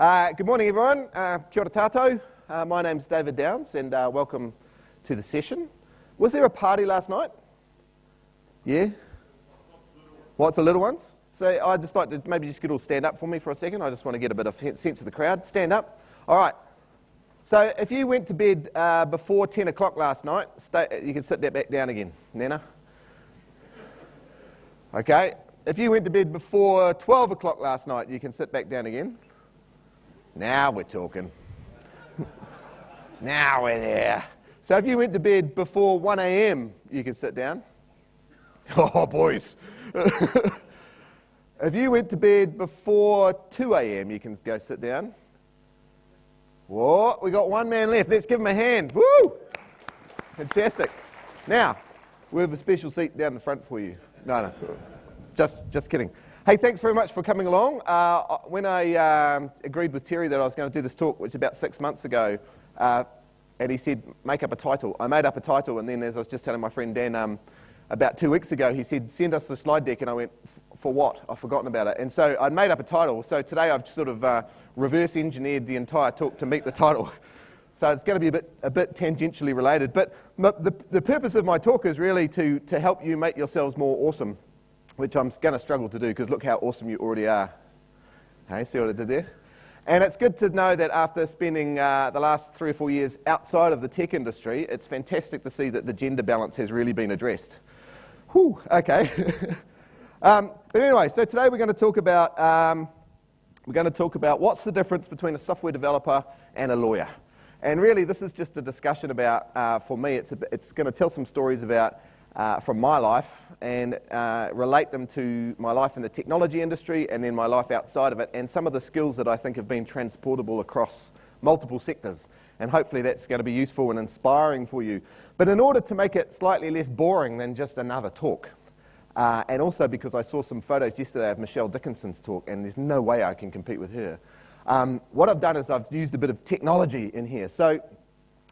Good morning, everyone. Kia ora tātou. My name's David Downs, and welcome to the session. Was there a party last night? Yeah? What's the little ones? So I'd just like to maybe just get all stand up for me for a second. I just want to get a bit of sense of the crowd. Stand up. All right. So if you went to bed before 10 o'clock last night, you can sit that back down again. Nana? Okay. If you went to bed before 12 o'clock last night, you can sit back down again. Now we're talking. Now we're there. So if you went to bed before 1 a.m., you can sit down. Oh, boys. If you went to bed before 2 a.m., you can go sit down. Whoa, we got one man left. Let's give him a hand. Woo! Fantastic. Now, we have a special seat down the front for you. No. Just kidding. Hey, thanks very much for coming along. When I agreed with Terry that I was going to do this talk, which was about 6 months ago, and he said, make up a title. I made up a title, and then as I was just telling my friend Dan, about 2 weeks ago, he said, send us the slide deck, and I went, for what? I've forgotten about it. And so I'd made up a title. So today I've sort of reverse engineered the entire talk to meet the title. So it's going to be a bit tangentially related. But the purpose of my talk is really to help you make yourselves more awesome, which I'm going to struggle to do, because look how awesome you already are. Hey, see what I did there? And it's good to know that after spending the last 3 or 4 years outside of the tech industry, it's fantastic to see that the gender balance has really been addressed. Whew, okay. But anyway, so today we're going to talk about what's the difference between a software developer and a lawyer. And really, this is just a discussion about, for me, it's going to tell some stories about from my life and relate them to my life in the technology industry and then my life outside of it, and some of the skills that I think have been transportable across multiple sectors. And hopefully that's going to be useful and inspiring for you. But in order to make it slightly less boring than just another talk, and also because I saw some photos yesterday of Michelle Dickinson's talk, and there's no way I can compete with her, what I've done is I've used a bit of technology in here. So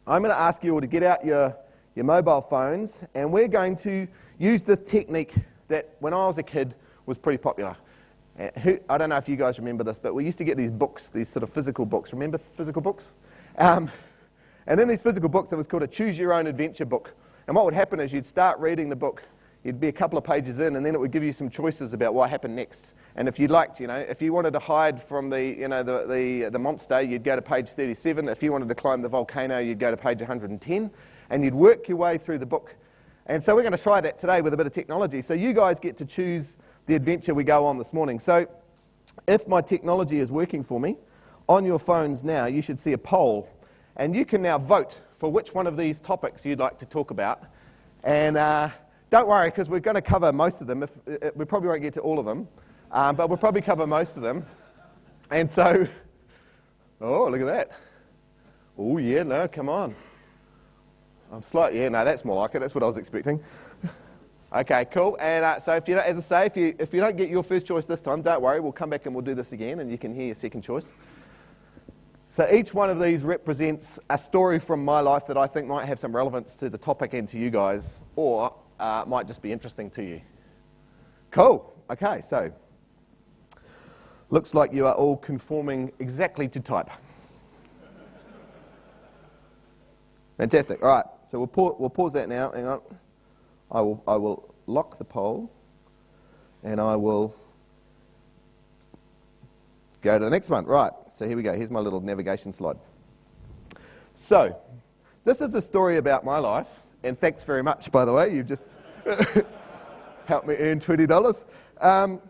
I'm going to ask you all to get out your mobile phones, and we're going to use this technique that when I was a kid was pretty popular. I don't know if you guys remember this, but we used to get these books, these sort of physical books. Remember physical books? And in these physical books, it was called a Choose Your Own Adventure book. And what would happen is you'd start reading the book, you'd be a couple of pages in, and then it would give you some choices about what happened next. And if you liked, if you wanted to hide from the monster, you'd go to page 37. If you wanted to climb the volcano, you'd go to page 110. And you'd work your way through the book. And so we're going to try that today with a bit of technology. So you guys get to choose the adventure we go on this morning. So if my technology is working for me, on your phones now, you should see a poll. And you can now vote for which one of these topics you'd like to talk about. And don't worry, because we're going to cover most of them. We probably won't get to all of them, but we'll probably cover most of them. And so, oh, look at that. Oh, yeah, no, come on. Yeah, no, that's more like it. That's what I was expecting. Okay, cool. And so, as I say, if you don't get your first choice this time, don't worry. We'll come back and we'll do this again, and you can hear your second choice. So each one of these represents a story from my life that I think might have some relevance to the topic and to you guys, or might just be interesting to you. Cool. Okay, so looks like you are all conforming exactly to type. Fantastic. All right. So we'll pause that now. Hang on. I will lock the poll, and I will go to the next one. Right. So here we go. Here's my little navigation slide. So this is a story about my life, and thanks very much, by the way. You've just helped me earn $20.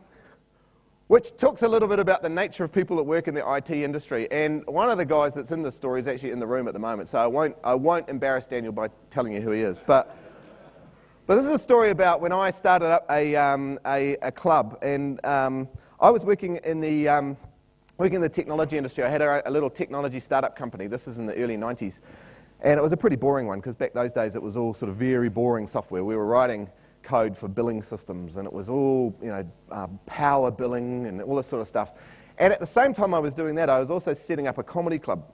Which talks a little bit about the nature of people that work in the IT industry. And one of the guys that's in this story is actually in the room at the moment, so I won't embarrass Daniel by telling you who he is. But this is a story about when I started up a club, and I was working in the technology industry. I had a little technology startup company. This is in the early 90s. And it was a pretty boring one, because back those days it was all sort of very boring software. We were writing code for billing systems, and it was all power billing and all this sort of stuff. And at the same time I was doing that, I was also setting up a comedy club.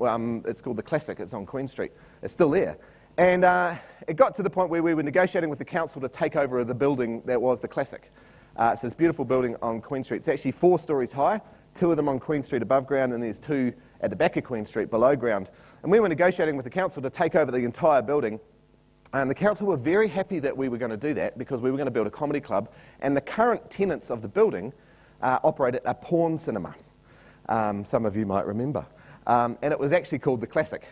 It's called The Classic. It's on Queen Street. It's still there. And it got to the point where we were negotiating with the council to take over the building that was The Classic. It's this beautiful building on Queen Street. It's actually 4 stories high, 2 of them on Queen Street above ground, and there's 2 at the back of Queen Street below ground. And we were negotiating with the council to take over the entire building. And the council were very happy that we were going to do that because we were going to build a comedy club. And the current tenants of the building operated a porn cinema. Some of you might remember. And it was actually called The Classic,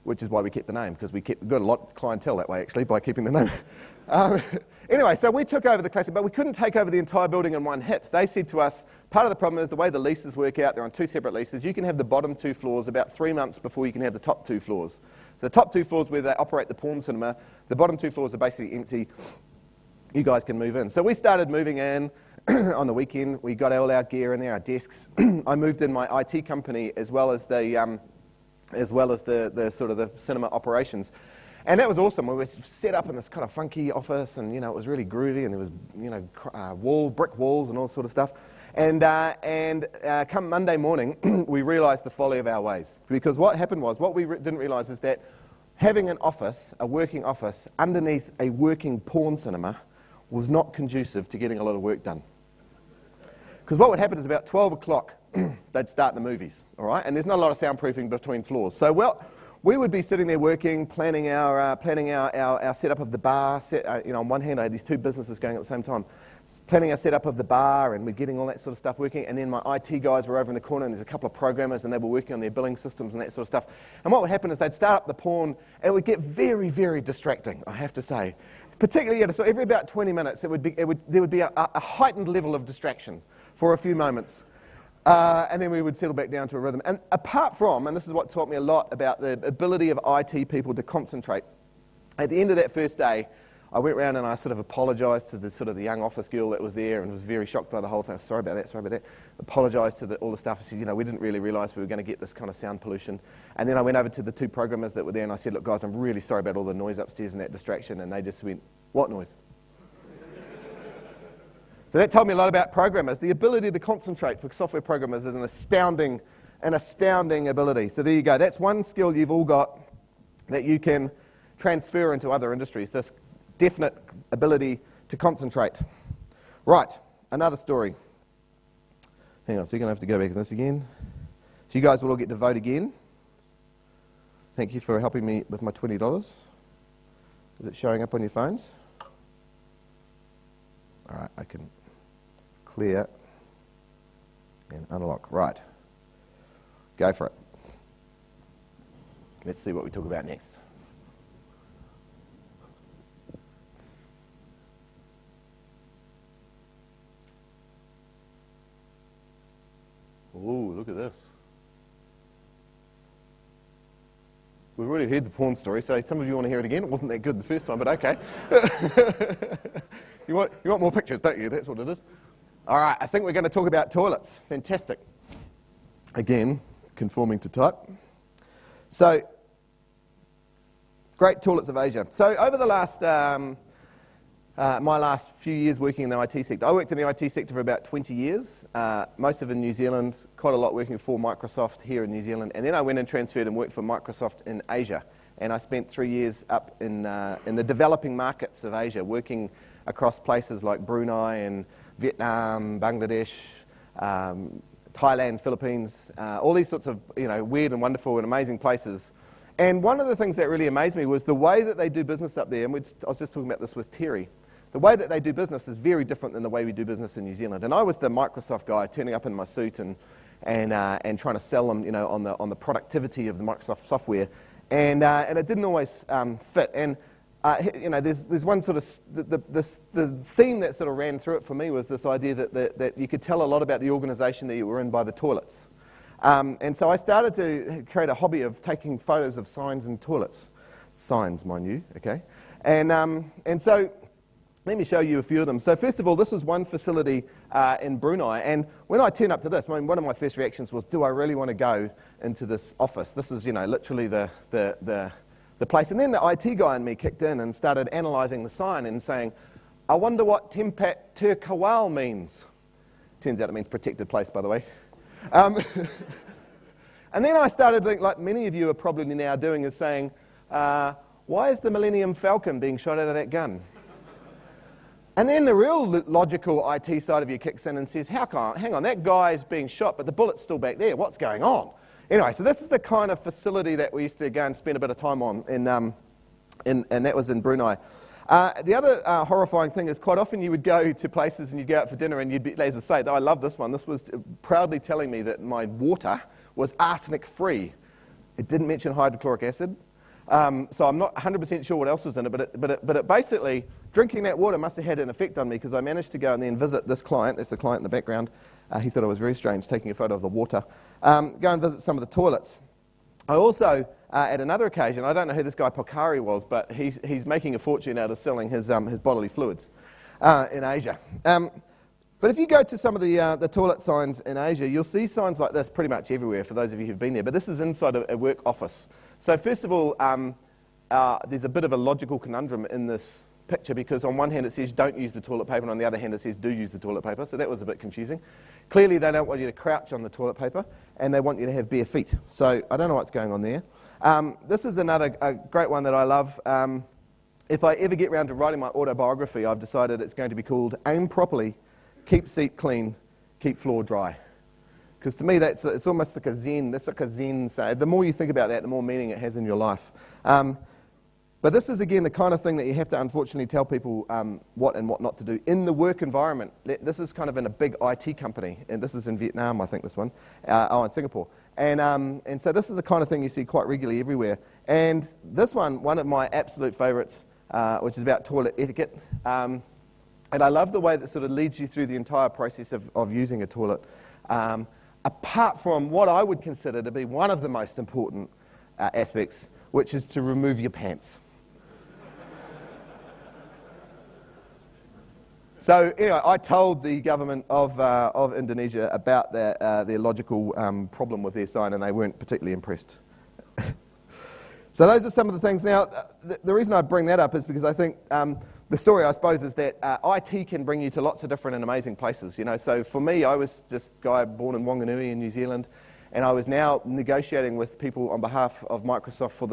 which is why we kept the name, because we got a lot of clientele that way, actually, by keeping the name. Anyway, so we took over The Classic, but we couldn't take over the entire building in one hit. They said to us, part of the problem is the way the leases work out, they're on 2 separate leases. You can have the bottom 2 floors about 3 months before you can have the top 2 floors. So the top 2 floors where they operate the porn cinema, the bottom 2 floors are basically empty. You guys can move in. So we started moving in on the weekend. We got all our gear in there, our desks. I moved in my IT company as well as the sort of the cinema operations. And that was awesome. We were set up in this kind of funky office, and it was really groovy, and there was brick walls and all sort of stuff. And come Monday morning, we realised the folly of our ways, because what happened was, what we didn't realise is that having an office, a working office, underneath a working porn cinema was not conducive to getting a lot of work done. Because what would happen is about 12 o'clock, they'd start the movies, all right? And there's not a lot of soundproofing between floors. So, we would be sitting there working, planning our setup of the bar. On one hand, I had these 2 businesses going at the same time. Planning our setup of the bar, and we're getting all that sort of stuff working. And then my IT guys were over in the corner, and there's a couple of programmers, and they were working on their billing systems and that sort of stuff. And what would happen is they'd start up the porn, and it would get very, very distracting, I have to say. Particularly, so every about 20 minutes, there would be a heightened level of distraction for a few moments. And then we would settle back down to a rhythm. And apart from, and this is what taught me a lot about the ability of IT people to concentrate, at the end of that first day, I went around and I sort of apologised to the young office girl that was there and was very shocked by the whole thing. Sorry about that. Apologised to all the staff. I said, we didn't really realise we were going to get this kind of sound pollution. And then I went over to the 2 programmers that were there and I said, look, guys, I'm really sorry about all the noise upstairs and that distraction. And they just went, what noise? So that told me a lot about programmers. The ability to concentrate for software programmers is an astounding ability. So there you go. That's one skill you've all got that you can transfer into other industries, this definite ability to concentrate. Right, another story. Hang on a second, I have to go back to this again. So you guys will all get to vote again. Thank you for helping me with my $20. Is it showing up on your phones? All right, I can clear and unlock. Right. Go for it. Let's see what we talk about next. Ooh, look at this. We've already heard the porn story, so some of you want to hear it again. It wasn't that good the first time, but okay. You want more pictures, don't you? That's what it is. All right, I think we're going to talk about toilets. Fantastic. Again, conforming to type. So, great toilets of Asia. So over the last, my last few years working in the IT sector, I worked in the IT sector for about 20 years, most of it in New Zealand, quite a lot working for Microsoft here in New Zealand, and then I went and transferred and worked for Microsoft in Asia. And I spent 3 years up in the developing markets of Asia, working across places like Brunei and Vietnam, Bangladesh, Thailand, Philippines, all these sorts of weird and wonderful and amazing places. And one of the things that really amazed me was the way that they do business up there, and I was just talking about this with Terry, the way that they do business is very different than the way we do business in New Zealand. And I was the Microsoft guy turning up in my suit and trying to sell them on the productivity of the Microsoft software. And it didn't always fit. And there's one sort of the theme that sort of ran through it for me was this idea that you could tell a lot about the organisation that you were in by the toilets. And so I started to create a hobby of taking photos of signs and toilets, signs, mind you, okay. And so let me show you a few of them. So first of all, this is one facility in Brunei, and when I turned up to this, one of my first reactions was, do I really want to go into this office? This is, literally the place. And then the IT guy in me kicked in and started analysing the sign and saying, I wonder what Tempat Terkawal means. Turns out it means protected place, by the way. And then I started thinking, like many of you are probably now doing, is saying, why is the Millennium Falcon being shot out of that gun? And then the real logical IT side of you kicks in and says, hang on, that guy's being shot, but the bullet's still back there. What's going on? Anyway, so this is the kind of facility that we used to go and spend a bit of time on, and that was in Brunei. The other horrifying thing is quite often you would go to places and you'd go out for dinner and you'd be, as I say, I love this one. This was proudly telling me that my water was arsenic-free. It didn't mention hydrochloric acid. So I'm not 100% sure what else was in it, but it basically, drinking that water must have had an effect on me because I managed to go and then visit this client. That's the client in the background. He thought I was very strange taking a photo of the water. Go and visit some of the toilets. I also, at another occasion, I don't know who this guy Pocari was, but he's making a fortune out of selling his bodily fluids in Asia. But if you go to some of the toilet signs in Asia, you'll see signs like this pretty much everywhere for those of you who've been there. But this is inside a work office. So first of all, there's a bit of a logical conundrum in this picture because on one hand it says don't use the toilet paper and on the other hand it says do use the toilet paper. So that was a bit confusing. Clearly they don't want you to crouch on the toilet paper and they want you to have bare feet. So I don't know what's going on there. This is another great one that I love. If I ever get around to writing my autobiography, I've decided it's going to be called Aim Properly, Keep Seat Clean, Keep Floor Dry. Because to me, it's almost like a zen. That's like a zen say. The more you think about that, the more meaning it has in your life. But this is, again, the kind of thing that you have to, unfortunately, tell people what and what not to do. In the work environment, this is kind of in a big IT company, and this is in Vietnam, I think, this one, in Singapore. And so this is the kind of thing you see quite regularly everywhere. And this one of my absolute favourites, which is about toilet etiquette. And I love the way that sort of leads you through the entire process of using a toilet. Apart from what I would consider to be one of the most important aspects, which is to remove your pants. So anyway, I told the government of Indonesia about their logical problem with their sign, and they weren't particularly impressed. So those are some of the things. Now, the reason I bring that up is because I think the story, I suppose, is that IT can bring you to lots of different and amazing places. You know, so for me, I was just a guy born in Wanganui in New Zealand, and I was now negotiating with people on behalf of Microsoft for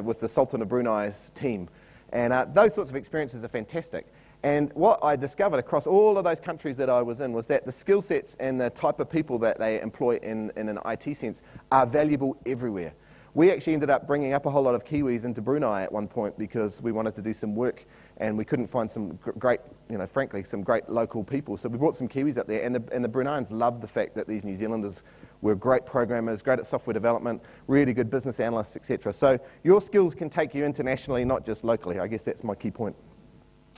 with the Sultan of Brunei's team, and those sorts of experiences are fantastic. And what I discovered across all of those countries that I was in was that the skill sets and the type of people that they employ in an IT sense are valuable everywhere. We actually ended up bringing up a whole lot of Kiwis into Brunei at one point because we wanted to do some work and we couldn't find some great, frankly, some great local people. So we brought some Kiwis up there, and the Bruneians loved the fact that these New Zealanders were great programmers, great at software development, really good business analysts, etc. So your skills can take you internationally, not just locally. I guess that's my key point.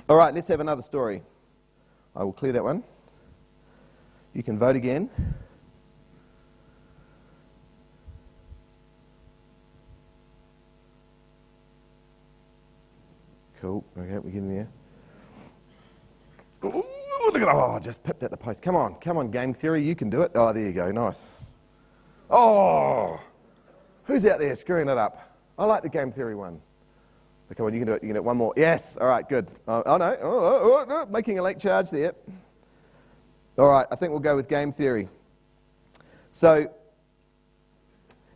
All right, let's have another story. I will clear that one. You can vote again. Cool. Okay, we're getting there. Ooh, look at that. Oh, I just pipped at the post. Come on, game theory. You can do it. Oh, there you go. Nice. Oh, who's out there screwing it up? I like the game theory one. Come on, you can do it. You can do it. One more. Yes. All right, good. Oh, no. Oh, making a late charge there. All right, I think we'll go with game theory. So,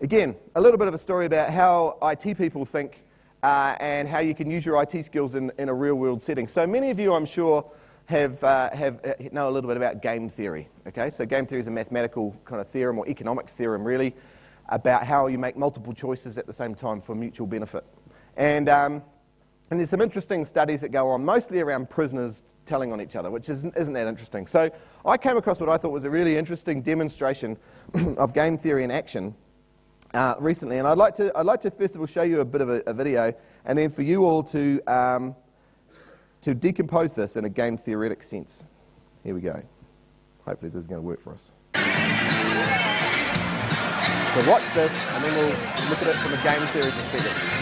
again, a little bit of a story about how IT people think and how you can use your IT skills in a real-world setting. So many of you, I'm sure, know a little bit about game theory. Okay, so game theory is a mathematical kind of theorem or economics theorem, really, about how you make multiple choices at the same time for mutual benefit. And there's some interesting studies that go on, mostly around prisoners telling on each other, which isn't that interesting. So I came across what I thought was a really interesting demonstration of game theory in action recently, and I'd like to first of all show you a bit of a video, and then for you all to decompose this in a game theoretic sense. Here we go. Hopefully this is going to work for us. So watch this, and then we'll look at it from a game theory perspective.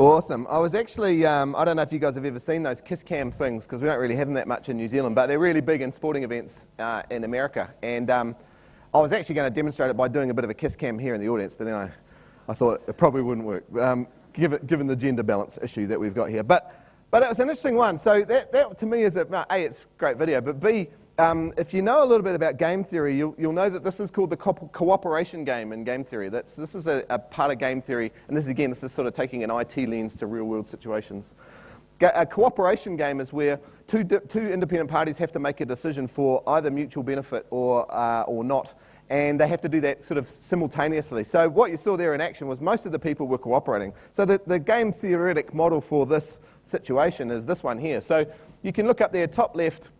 Awesome. I was actually, I don't know if you guys have ever seen those kiss cam things, because we don't really have them that much in New Zealand, but they're really big in sporting events in America. And I was actually going to demonstrate it by doing a bit of a kiss cam here in the audience, but then I thought it probably wouldn't work, given the gender balance issue that we've got here. But it was an interesting one. So that to me is, A, it's a great video, but B, if you know a little bit about game theory, you'll know that this is called the cooperation game in game theory. This is a part of game theory, and this is sort of taking an IT lens to real-world situations. A cooperation game is where two independent parties have to make a decision for either mutual benefit or not, and they have to do that sort of simultaneously. So what you saw there in action was most of the people were cooperating. So the game theoretic model for this situation is this one here. So you can look up there, top left.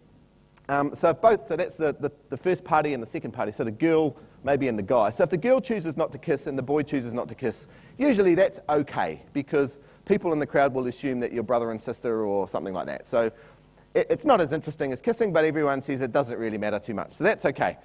So that's the first party and the second party, so the girl maybe and the guy. So if the girl chooses not to kiss and the boy chooses not to kiss, usually that's okay, because people in the crowd will assume that you're brother and sister or something like that. So it's not as interesting as kissing, but everyone says it doesn't really matter too much, so that's okay.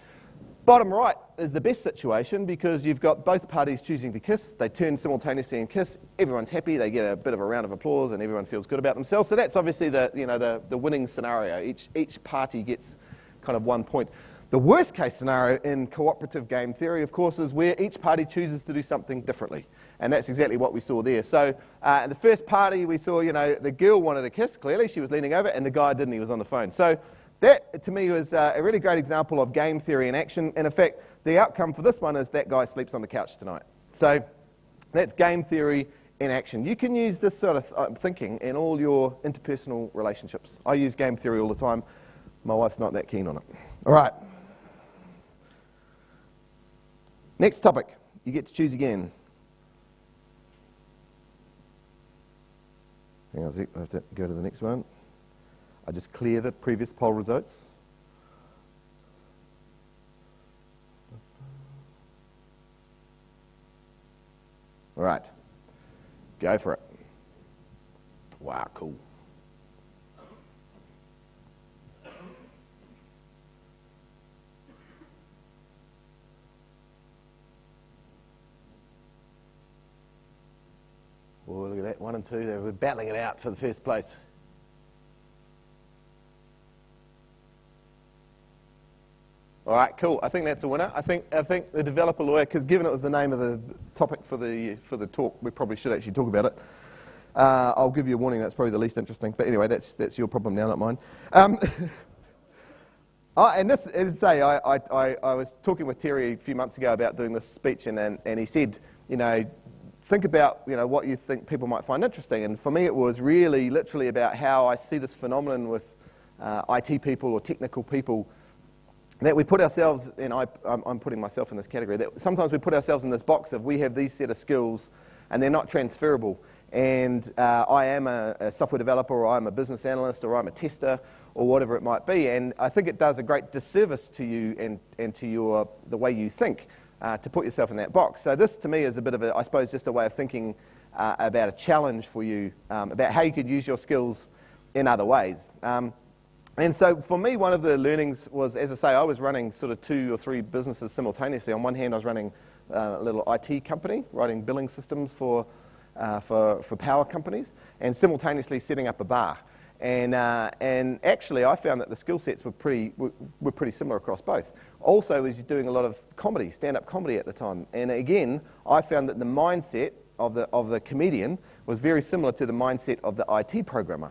Bottom right is the best situation, because you've got both parties choosing to kiss. They turn simultaneously and kiss. Everyone's happy. They get a bit of a round of applause, and everyone feels good about themselves. So that's obviously the winning scenario. Each party gets kind of 1 point. The worst case scenario in cooperative game theory, of course, is where each party chooses to do something differently, and that's exactly what we saw there. So in the first party, we saw the girl wanted a kiss. Clearly, she was leaning over, and the guy didn't. He was on the phone. So that, to me, was a really great example of game theory in action. And in fact, the outcome for this one is that guy sleeps on the couch tonight. So that's game theory in action. You can use this sort of thinking in all your interpersonal relationships. I use game theory all the time. My wife's not that keen on it. All right. Next topic. You get to choose again. Hang on a sec. I have to go to the next one. I just clear the previous poll results. All right, go for it. Wow, cool. Oh, look at that, 1 and 2, they were battling it out for the first place. All right, cool. I think that's a winner. I think the developer lawyer, because given it was the name of the topic for the talk, we probably should actually talk about it. I'll give you a warning. That's probably the least interesting. But anyway, that's your problem now, not mine. And this, as I say, I was talking with Terry a few months ago about doing this speech, and he said, think about what you think people might find interesting. And for me, it was really literally about how I see this phenomenon with IT people or technical people, that we put ourselves, and I'm putting myself in this category, that sometimes we put ourselves in this box of we have these set of skills and they're not transferable. And I am a software developer, or I'm a business analyst, or I'm a tester, or whatever it might be. And I think it does a great disservice to you and to the way you think to put yourself in that box. So this, to me, is a bit of I suppose, just a way of thinking about a challenge for you, about how you could use your skills in other ways. And so for me, one of the learnings was, as I say, I was running sort of 2 or 3 businesses simultaneously. On one hand, I was running a little IT company, writing billing systems for power companies, and simultaneously setting up a bar. And actually, I found that the skill sets were pretty similar across both. Also, I was doing a lot of comedy, stand-up comedy at the time. And again, I found that the mindset of the comedian was very similar to the mindset of the IT programmer.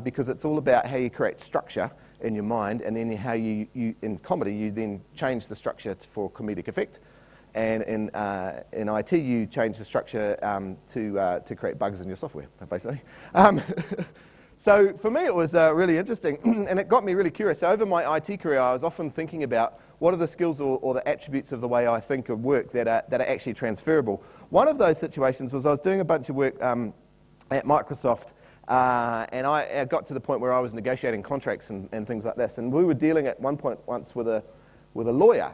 Because it's all about how you create structure in your mind, and then how you in comedy, you then change the structure for comedic effect. And in IT, you change the structure to create bugs in your software, basically. So for me, it was really interesting, and it got me really curious. So over my IT career, I was often thinking about what are the skills or the attributes of the way I think of work that are actually transferable. One of those situations was I was doing a bunch of work at Microsoft, and I got to the point where I was negotiating contracts and things like this. And we were dealing at one point once with a lawyer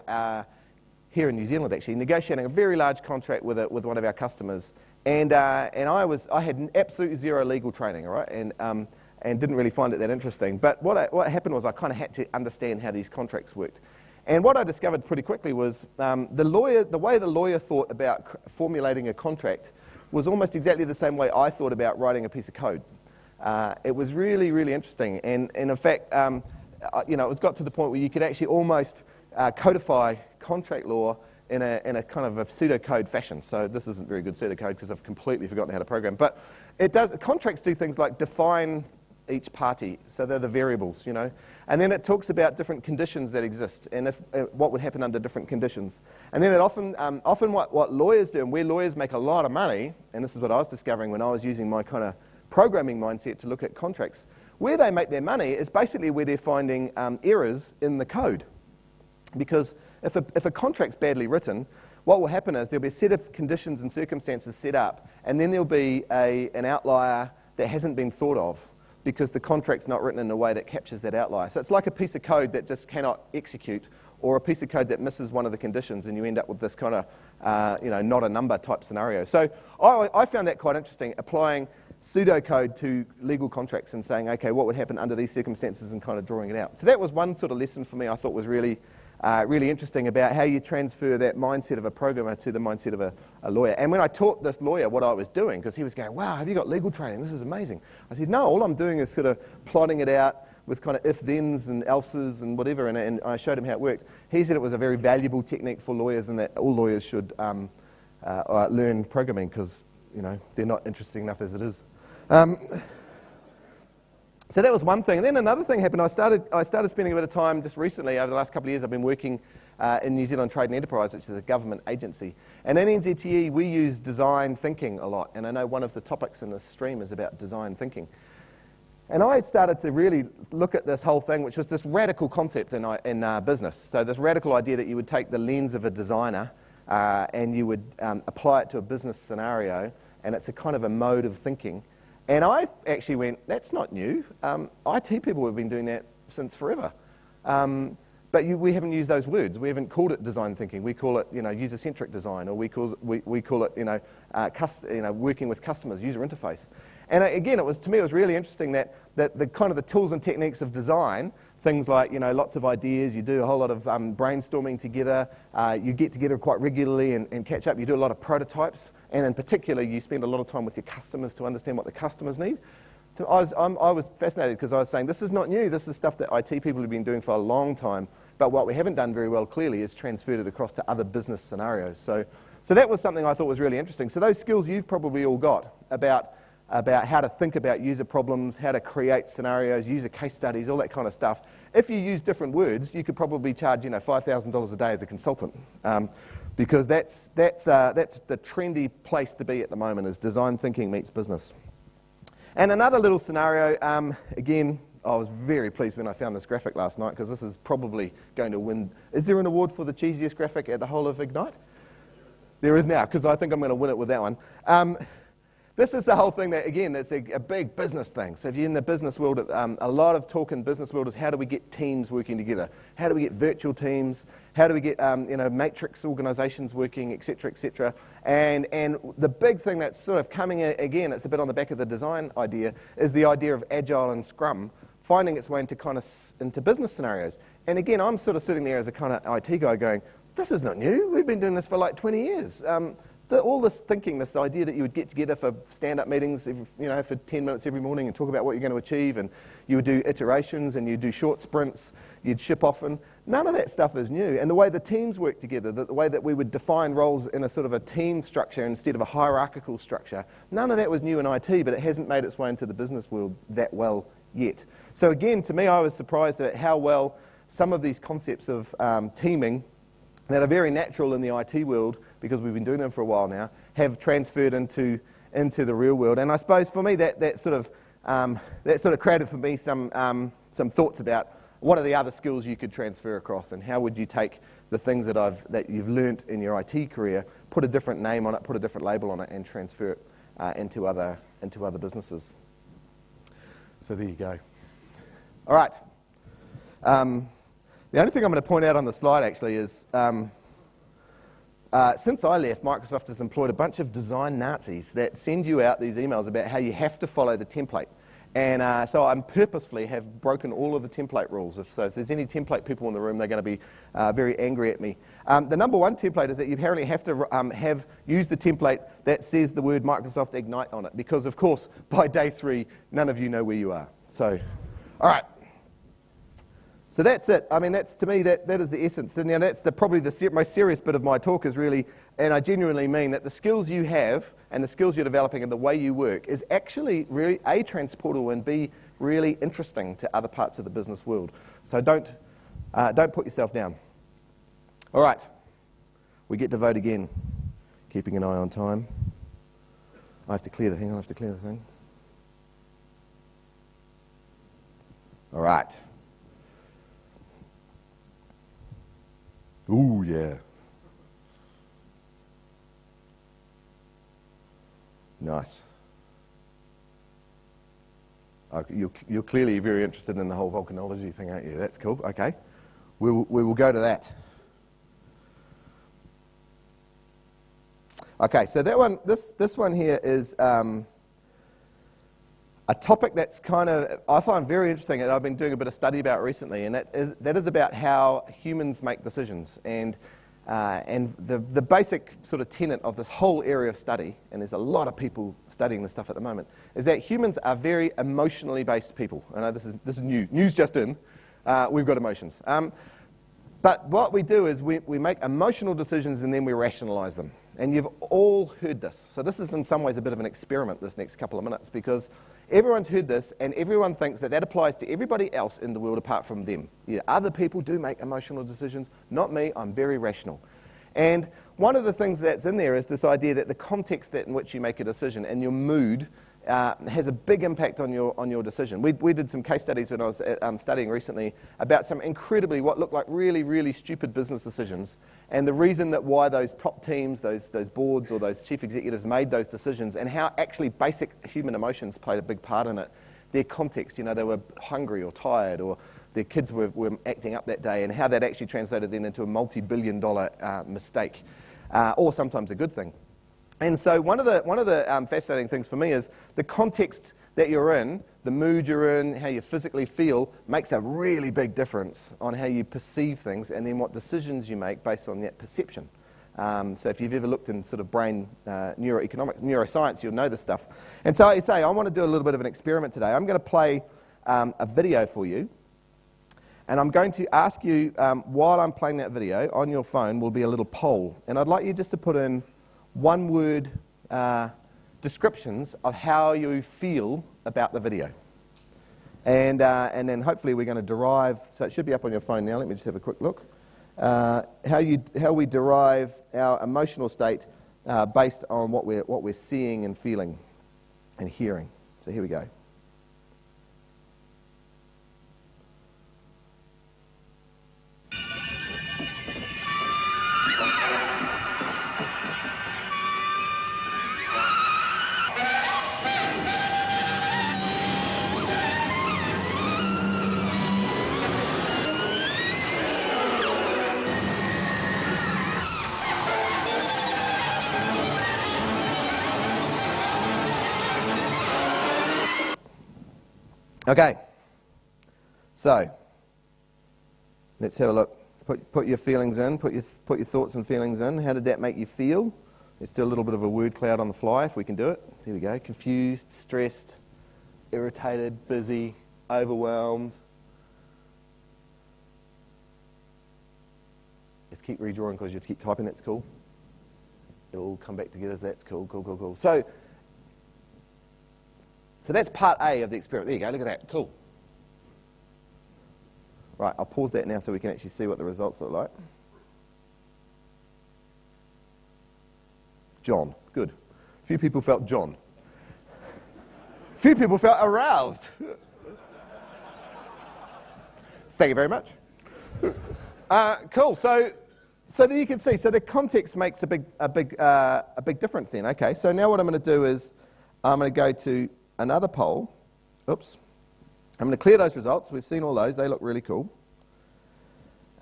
here in New Zealand, actually, negotiating a very large contract with one of our customers. And I had absolutely zero legal training, all right, and didn't really find it that interesting. But what happened was I kind of had to understand how these contracts worked. And what I discovered pretty quickly was the way the lawyer thought about formulating a contract was almost exactly the same way I thought about writing a piece of code. It was really, really interesting. And in fact, it got to the point where you could actually almost codify contract law in a kind of a pseudocode fashion. So this isn't very good pseudocode because I've completely forgotten how to program. But contracts do things like define each party, so they're the variables, And then it talks about different conditions that exist and what would happen under different conditions. And then it often what lawyers do, and where lawyers make a lot of money, and this is what I was discovering when I was using my kind of programming mindset to look at contracts, where they make their money is basically where they're finding errors in the code. Because if a contract's badly written, what will happen is there'll be a set of conditions and circumstances set up, and then there'll be an outlier that hasn't been thought of because the contract's not written in a way that captures that outlier. So it's like a piece of code that just cannot execute, or a piece of code that misses one of the conditions, and you end up with this kind of, not a number type scenario. So I found that quite interesting, applying pseudocode to legal contracts and saying, okay, what would happen under these circumstances and kind of drawing it out. So that was one sort of lesson for me I thought was really interesting about how you transfer that mindset of a programmer to the mindset of a lawyer. And when I taught this lawyer what I was doing, because he was going, wow, have you got legal training? This is amazing. I said, no, all I'm doing is sort of plotting it out with kind of if-thens and else's and whatever, and I showed him how it worked. He said it was a very valuable technique for lawyers and that all lawyers should learn programming because, they're not interesting enough as it is. So that was one thing. And then another thing happened. I started spending a bit of time just recently, over the last couple of years, I've been working in New Zealand Trade and Enterprise, which is a government agency. And in NZTE, we use design thinking a lot. And I know one of the topics in this stream is about design thinking. And I started to really look at this whole thing, which was this radical concept in business. So this radical idea that you would take the lens of a designer and you would apply it to a business scenario, and it's a kind of a mode of thinking. And I actually went, that's not new. IT people have been doing that since forever. But we haven't used those words. We haven't called it design thinking. We call it, user-centric design, or we call it, working with customers, user interface. And again, to me, it was really interesting that the kind of the tools and techniques of design, things like, lots of ideas, you do a whole lot of brainstorming together, you get together quite regularly and catch up, you do a lot of prototypes, and in particular, you spend a lot of time with your customers to understand what the customers need. So I was fascinated because I was saying, this is not new, this is stuff that IT people have been doing for a long time, but what we haven't done very well, clearly, is transferred it across to other business scenarios. So that was something I thought was really interesting. So those skills you've probably all got about how to think about user problems, how to create scenarios, user case studies, all that kind of stuff. If you use different words, you could probably charge $5,000 a day as a consultant, because that's the trendy place to be at the moment, is design thinking meets business. And another little scenario, again, I was very pleased when I found this graphic last night, because this is probably going to win. Is there an award for the cheesiest graphic at the whole of Ignite? There is now, because I think I'm going to win it with that one. This is the whole thing that, again, it's a big business thing. So if you're in the business world, a lot of talk in business world is how do we get teams working together? How do we get virtual teams? How do we get matrix organizations working, et cetera, et cetera? And the big thing that's sort of coming in, again, it's a bit on the back of the design idea, is the idea of Agile and Scrum finding its way into business scenarios. And again, I'm sort of sitting there as a kind of IT guy going, this is not new. We've been doing this for like 20 years. All this thinking, this idea that you would get together for stand-up meetings, for 10 minutes every morning and talk about what you're going to achieve, and you would do iterations and you'd do short sprints, you'd ship often. None of that stuff is new. And the way the teams work together, the way that we would define roles in a sort of a team structure instead of a hierarchical structure, none of that was new in IT, but it hasn't made its way into the business world that well yet. So again, to me, I was surprised at how well some of these concepts of teaming that are very natural in the IT world, because we've been doing them for a while now, have transferred into the real world. And I suppose for me that sort of created for me some thoughts about what are the other skills you could transfer across, and how would you take the things that you've learnt in your IT career, put a different name on it, put a different label on it, and transfer it into other businesses. So there you go. All right. The only thing I'm going to point out on the slide actually is, since I left, Microsoft has employed a bunch of design Nazis that send you out these emails about how you have to follow the template. And so I purposefully have broken all of the template rules. If there's any template people in the room, they're going to be very angry at me. The number one template is that you apparently have to have used the template that says the word Microsoft Ignite on it, because, of course, by day 3, none of you know where you are. So, all right. So that's it. I mean, that's, to me, that is the essence. And that's probably the most serious bit of my talk is really, and I genuinely mean that the skills you have and the skills you're developing and the way you work is actually really, A, transportable, and B, really interesting to other parts of the business world. So don't put yourself down. All right. We get to vote again. Keeping an eye on time. I have to clear the thing. I have to clear the thing. All right. Ooh, yeah. Nice. You're clearly very interested in the whole volcanology thing, aren't you? That's cool. Okay. We will go to that. Okay, so that one, this one here is a topic that's kind of, I find very interesting, and I've been doing a bit of study about recently, and that is about how humans make decisions. And the basic sort of tenet of this whole area of study, and there's a lot of people studying this stuff at the moment, is that humans are very emotionally based people. I know this is new. News just in. We've got emotions. But what we do is we make emotional decisions and then we rationalize them. And you've all heard this. So this is in some ways a bit of an experiment this next couple of minutes, because everyone's heard this and everyone thinks that applies to everybody else in the world apart from them. Yeah, other people do make emotional decisions. Not me. I'm very rational. And one of the things that's in there is this idea that the context in which you make a decision and your mood has a big impact on your decision. We did some case studies when I was studying recently about some incredibly, what looked like really, really stupid business decisions, and the reason that why those top teams, those boards or those chief executives made those decisions, and how actually basic human emotions played a big part in it. Their context, they were hungry or tired, or their kids were acting up that day, and how that actually translated then into a multi-billion-dollar mistake, or sometimes a good thing. And so one of the fascinating things for me is the context that you're in, the mood you're in, how you physically feel, makes a really big difference on how you perceive things and then what decisions you make based on that perception. So if you've ever looked in sort of brain neuroscience, you'll know this stuff. And so I say, I want to do a little bit of an experiment today. I'm going to play a video for you. And I'm going to ask you, while I'm playing that video, on your phone will be a little poll. And I'd like you just to put in one-word descriptions of how you feel about the video. And then hopefully we're going to derive, so it should be up on your phone now, let me just have a quick look, how we derive our emotional state based on what we're seeing and feeling and hearing. So here we go. Okay, so let's have a look. Put your feelings in, put your thoughts and feelings in. How did that make you feel? Let's do a little bit of a word cloud on the fly if we can do it. Here we go. Confused, stressed, irritated, busy, overwhelmed. Let's keep redrawing because you have to keep typing. That's cool. It'll all come back together. That's cool, cool, cool, cool. So that's part A of the experiment. There you go, look at that, cool. Right, I'll pause that now so we can actually see what the results look like. John, good. Few people felt John. Few people felt aroused. Thank you very much. Cool, so there you can see, so the context makes a big difference then. Okay, so now what I'm going to do is I'm going to go to another poll. Oops. I'm going to clear those results. We've seen all those. They look really cool.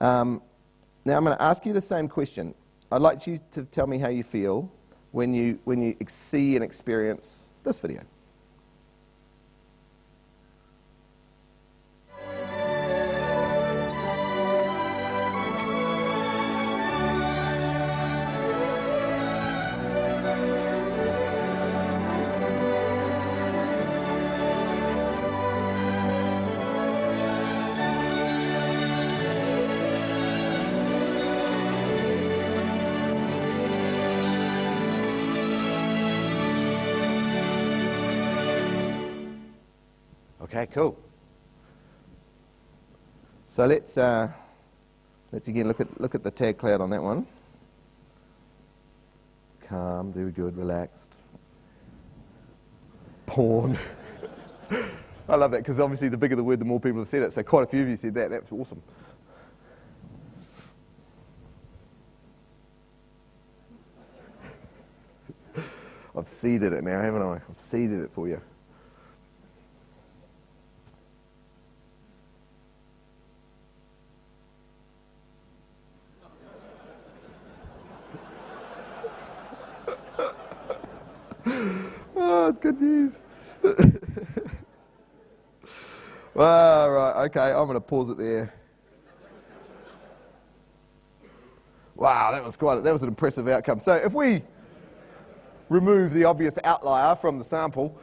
Now I'm going to ask you the same question. I'd like you to tell me how you feel when you see and experience this video. Okay, cool. So let's again look at the tag cloud on that one. Calm, very good, relaxed. Porn. I love that because obviously the bigger the word, the more people have said it. So quite a few of you said that. That's awesome. I've seeded it now, haven't I? I've seeded it for you. Oh, good news. Well, right, okay, I'm going to pause it there. Wow, that was an impressive outcome. So if we remove the obvious outlier from the sample,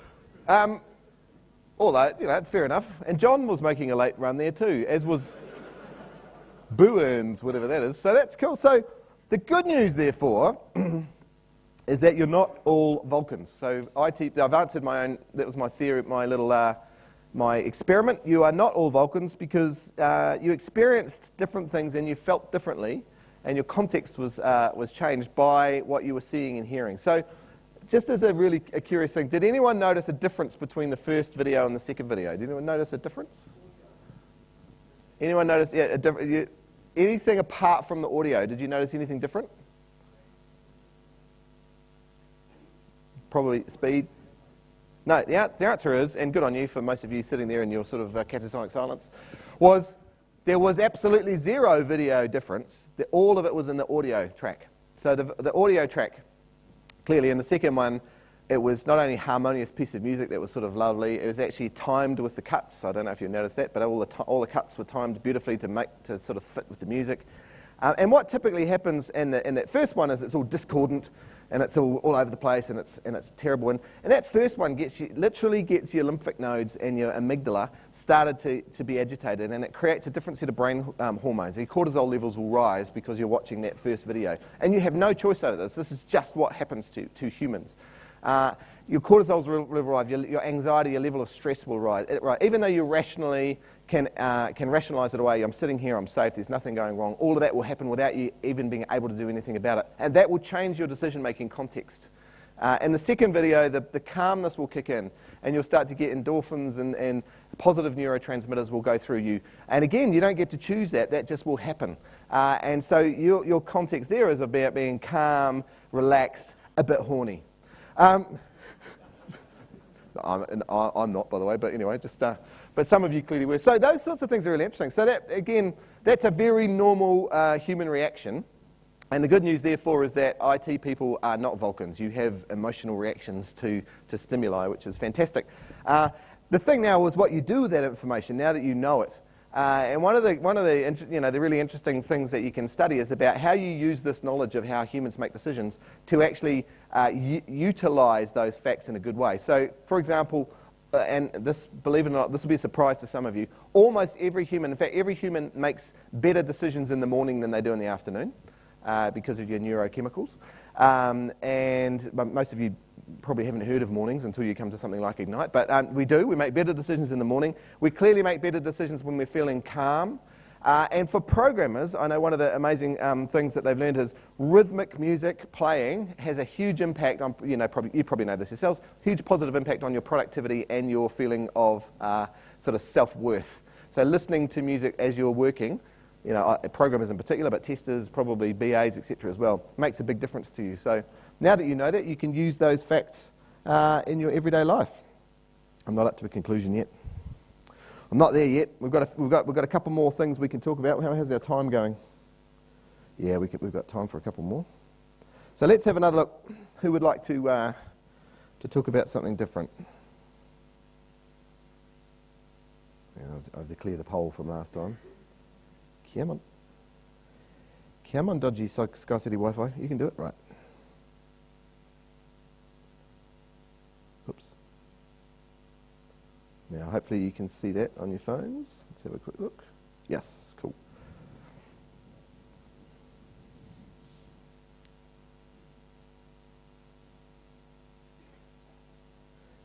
although, it's fair enough. And John was making a late run there too, as was Boo Earns, whatever that is. So that's cool. So the good news, therefore, is that you're not all Vulcans. So I've answered my own, that was my theory, my little, my experiment. You are not all Vulcans because you experienced different things and you felt differently, and your context was changed by what you were seeing and hearing. So just as a curious thing, did anyone notice a difference between the first video and the second video? Did anyone notice a difference? Anyone notice anything apart from the audio? Did you notice anything different? Probably speed. No, the answer is, and good on you for most of you sitting there in your sort of catatonic silence, was there was absolutely zero video difference. All of it was in the audio track. So the audio track, clearly in the second one, it was not only a harmonious piece of music that was sort of lovely, it was actually timed with the cuts. I don't know if you noticed that, but all the cuts were timed beautifully to sort of fit with the music. And what typically happens in that first one is it's all discordant and it's all over the place and it's terrible. And that first one literally gets your lymphatic nodes and your amygdala started to be agitated, and it creates a different set of brain hormones. Your cortisol levels will rise because you're watching that first video. And you have no choice over this. This is just what happens to humans. Your cortisol will rise, your anxiety, your level of stress will rise. Even though you rationally can rationalise it away, I'm sitting here, I'm safe, there's nothing going wrong, all of that will happen without you even being able to do anything about it. And that will change your decision-making context. In the second video, the calmness will kick in, and you'll start to get endorphins and positive neurotransmitters will go through you. And again, you don't get to choose that just will happen. And so your context there is about being calm, relaxed, a bit horny. I'm not, by the way, but anyway, but some of you clearly were. So those sorts of things are really interesting. So that, again, that's a very normal human reaction. And the good news, therefore, is that IT people are not Vulcans. You have emotional reactions to stimuli, which is fantastic. The thing now is what you do with that information now that you know it. And one of the really interesting things that you can study is about how you use this knowledge of how humans make decisions to actually utilize those facts in a good way. So, for example, and this, believe it or not, this will be a surprise to some of you, almost every human, in fact, every human makes better decisions in the morning than they do in the afternoon because of your neurochemicals. And most of you probably haven't heard of mornings until you come to something like Ignite, but we make better decisions in the morning. We clearly make better decisions when we're feeling calm. And for programmers, I know one of the amazing things that they've learned is rhythmic music playing has a huge impact on, you probably know this yourselves, huge positive impact on your productivity and your feeling of sort of self-worth. So listening to music as you're working, programmers in particular, but testers, probably BAs, etc. as well, makes a big difference to you. So now that you know that, you can use those facts in your everyday life. I'm not up to a conclusion yet. I'm not there yet. We've got a couple more things we can talk about. How's our time going? Yeah, we've got time for a couple more. So let's have another look. Who would like to talk about something different? Yeah, I've declared the poll from last time. Come on, dodgy Sky City Wi-Fi. You can do it, right? Oops. Now, hopefully you can see that on your phones. Let's have a quick look. Yes, cool.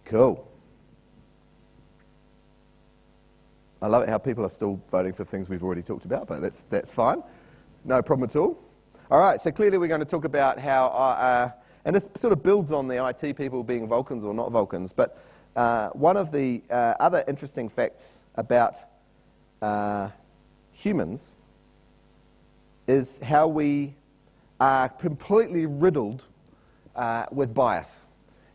Cool. I love it how people are still voting for things we've already talked about, but that's fine. No problem at all. All right, so clearly we're going to talk about how, and this sort of builds on the IT people being Vulcans or not Vulcans, but one of the other interesting facts about humans is how we are completely riddled with bias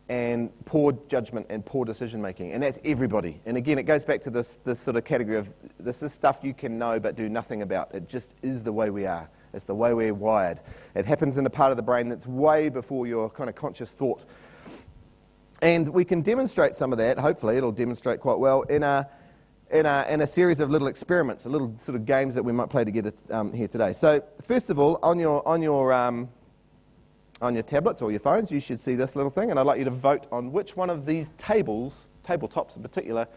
and poor judgment and poor decision making, and that's everybody. And again, it goes back to this sort of category of this is stuff you can know but do nothing about. It just is the way we are. It's the way we're wired. It happens in a part of the brain that's way before your kind of conscious thought. And we can demonstrate some of that. Hopefully, it'll demonstrate quite well in a series of little experiments, little sort of games that we might play together here today. So, first of all, on your tablets or your phones, you should see this little thing, and I'd like you to vote on which one of these tabletops in particular,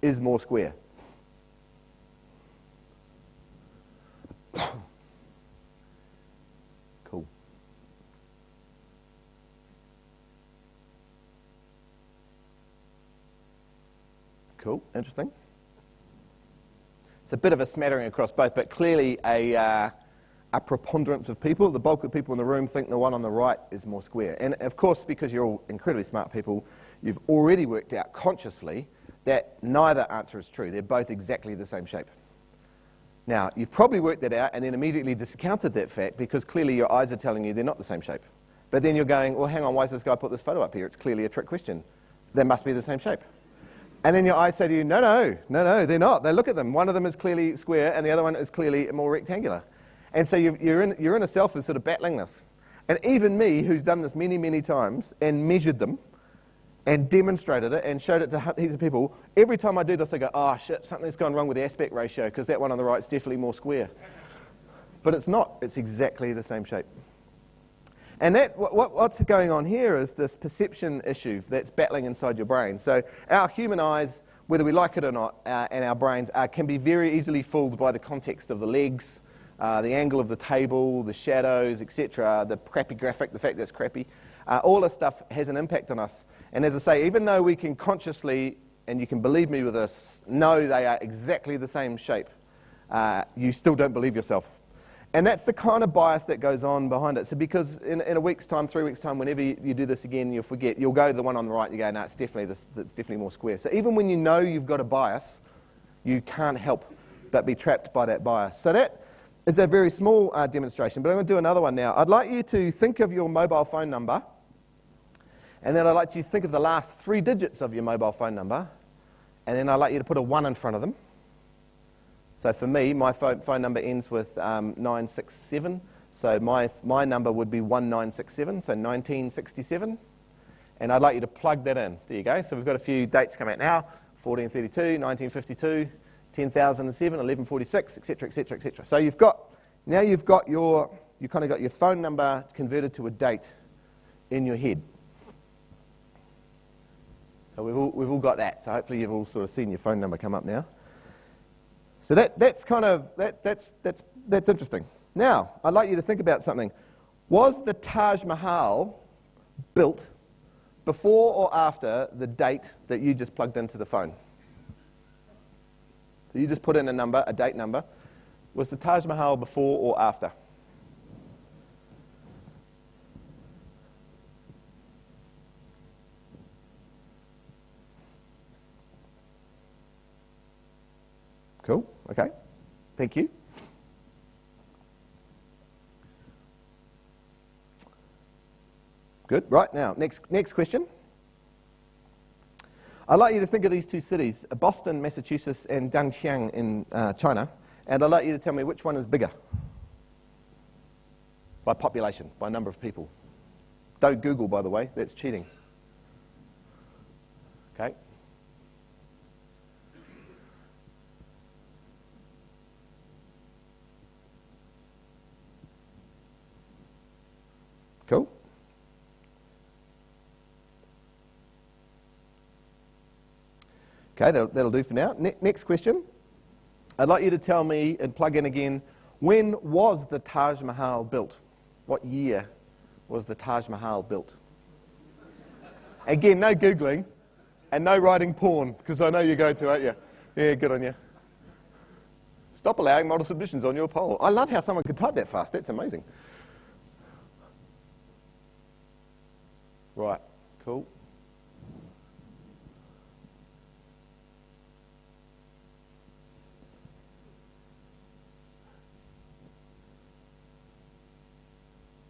is more square. Cool. Cool, interesting. It's a bit of a smattering across both, but clearly a preponderance of people, the bulk of people in the room, think the one on the right is more square. And of course, because you're all incredibly smart people, you've already worked out consciously that neither answer is true. They're both exactly the same shape. Now, you've probably worked that out and then immediately discounted that fact because clearly your eyes are telling you they're not the same shape. But then you're going, well, hang on, why has this guy put this photo up here? It's clearly a trick question. They must be the same shape. And then your eyes say to you, no, they're not. They look at them. One of them is clearly square and the other one is clearly more rectangular. And so your inner self is sort of battling this. And even me, who's done this many, many times and measured them and demonstrated it and showed it to heaps of people, every time I do this, I go, oh, shit, something's gone wrong with the aspect ratio because that one on the right is definitely more square. But it's not. It's exactly the same shape. And what's going on here is this perception issue that's battling inside your brain. So our human eyes, whether we like it or not, and our brains can be very easily fooled by the context of the legs, the angle of the table, the shadows, etc., the crappy graphic, the fact that it's crappy. All this stuff has an impact on us. And as I say, even though we can consciously, and you can believe me with this, know they are exactly the same shape, you still don't believe yourself. And that's the kind of bias that goes on behind it. So because in a week's time, 3 weeks' time, whenever you do this again, you'll forget. You'll go to the one on the right and you go, no, it's definitely more square. So even when you know you've got a bias, you can't help but be trapped by that bias. So that is a very small demonstration, but I'm going to do another one now. I'd like you to think of your mobile phone number, and then I'd like you to think of the last 3 digits of your mobile phone number, and then I'd like you to put a 1 in front of them. So for me, my phone number ends with 967, so my number would be 1967, so 1967, and I'd like you to plug that in. There you go. So we've got a few dates coming out now, 1432, 1952, 10,007, 1146, etc., etc., etc. So you've got your phone number converted to a date in your head. So we've all got that. So hopefully you've all sort of seen your phone number come up now. So that's interesting. Now I'd like you to think about something. Was the Taj Mahal built before or after the date that you just plugged into the phone? So you just put in a date number. Was the Taj Mahal before or after? Cool, okay. Thank you. Good, right now, next question. I'd like you to think of these 2 cities, Boston, Massachusetts, and Dangxiang in China, and I'd like you to tell me which one is bigger by population, by number of people. Don't Google, by the way, that's cheating. Okay. Cool. Okay, that'll do for now. Next question. I'd like you to tell me, and plug in again, when was the Taj Mahal built? What year was the Taj Mahal built? Again, no Googling, and no writing porn, because I know you're going to, aren't you? Yeah, good on you. Stop allowing model submissions on your poll. I love how someone could type that fast. That's amazing. Right, cool.